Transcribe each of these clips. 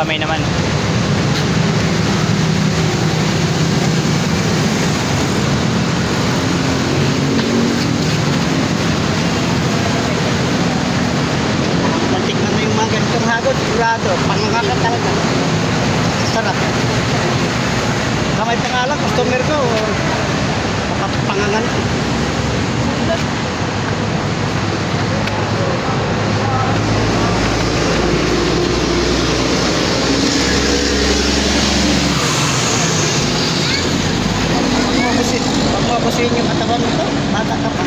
kamay naman. Mantikman na yung mga ganitong hagod, sigurado. Pangangagat talaga. Sarap. Kamay pangalan, customer ko. Pangangan. Huwag mo abusin yung katawan mo to. Bata ka pa.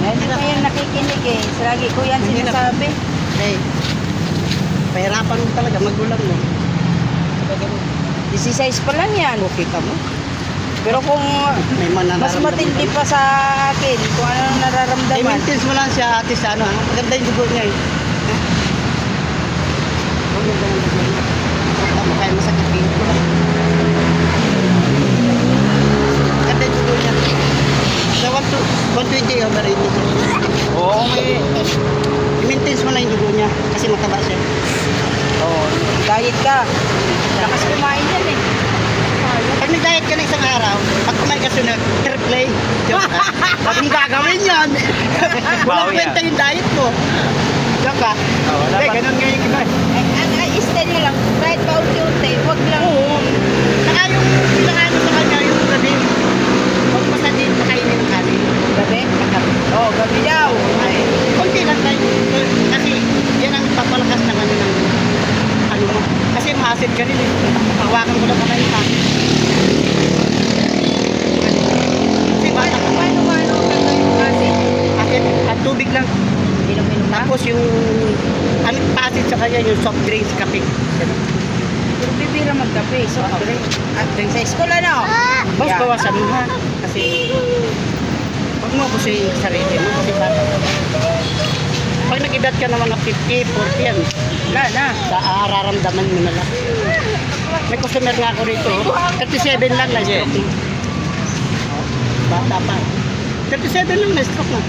Hindi pa yan nakikinig eh. Lagi ko yan Hindi na. sinasabi. Okay. Pahirapan mo talaga, magulang mo. 16 pa lang yan. Okay ka mo. Pero kung May mas matindi pa sa akin, kung ano ang nararamdaman. I-maintain mo lang siya ate sa ano. Maganda yung dugo niya eh. Maganda yung dugo niya. Huwag mo kaya masakit dito. Maganda yung dugo niya. Sa 120 overrated. Oo, may... I-maintain mo lang yung dugo niya. Kasi mataba siya. Oo. Diet ka. Lakas kumain yan eh. Pag nag-diet ka na isang araw, pag kumain ka sunod, replay. Huwag mong gagawin yan. Walang Bawi kwenta yung diet mo. Diyan ka? Oo, Hindi, dapat. ganun nga yung iba. Stay nyo lang. Kahit paunti-unti. Huwag lang. Oo. Saka yung pinakaano sa kanya, yung gabi. Huwag pa sa din makainin ng kanin. Gabi? Oo, gabi daw. Ay, konti lang tayo. Kasi yan ang papalakas ng ano ng ano mo. Kasi ma-acid ka rin eh. Hawakan ko lang kamay ka. Kasi bata ka. Paano gagawin kasi? Acid, at tubig lang. Inom-inom na? Tapos yung ano pa-acid sa kanya, yung soft drinks, kape. Pero bibira magkape. So, sa school ano? Bas, Yeah. bawasan mo ha. Kasi huwag mo kasi yung sarili mo. Kasi bata ka. Pag nag-edad ka na mga 50, 40 yan, Wala na. araramdaman mo na lang. May customer nga ako rito, 37 lang na stroke na. Bata pa. 37 lang na stroke na.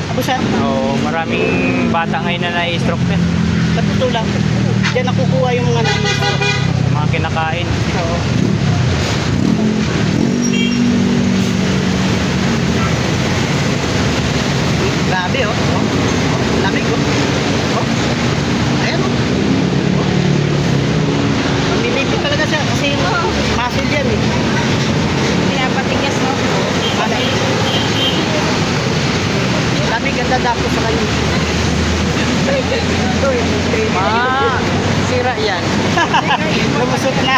Abusan. Oo, maraming bata ngayon na na-stroke na. Natutulak. Diyan nakukuha yung mga na-stroke. Mga kinakain. Oo. Grabe oh. Lamig oh. Oh. Ayan oh. Oh. Mamilipit talaga siya kasi muscle yan eh. Pinapatigas no? Lamig. Lamig ganda dapo sa kanya. Ito yung Ma, sira yan. lumusot na.